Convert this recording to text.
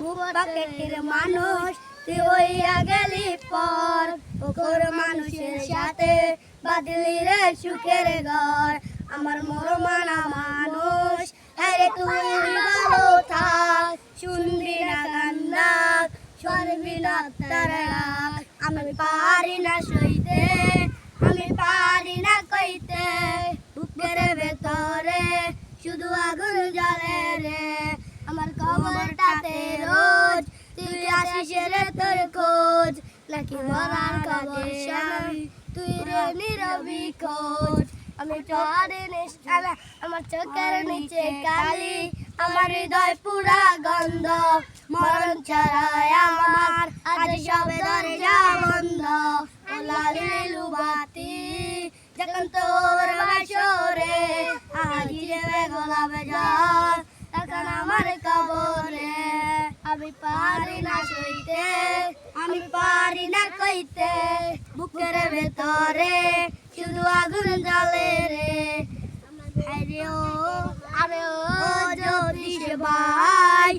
পকেটের মানুষ তুই হইয়া গেলি পর ওখর মানুষের সাথে বাদলি রে সুখের ঘর আমার মরমানা মানুষ আরে তুই ভালো থাক শুনবি না কান্না শুনবি না তার রাগ আমি পারি না সইতে আমি পারি না কইতে বুকের ভেতরে শুধু আগুন জ্বলে রে আমার খবরটাতে রোজ তুই আসিস রে তোর খোঁজ নাকি মরার খবর শুনি তুই রে নীরবি খোঁজ আমি চরে নিশালা আমার চোখের নিচে কালি আমার হৃদয় পুরা গন্ধ মরণ ছাড়াই আমার আজ সবে দরজা বন্ধ ও লালিলু বাতি যখন তোর বাসরে আজ রে গোলাপে জল তখন আমার কবরে আমি পারি না সইতে আমি পারি না কইতে বুকের ভেতরে শুধু আগুন জ্বলে রে আরে ও জ্যোতিষ ভাই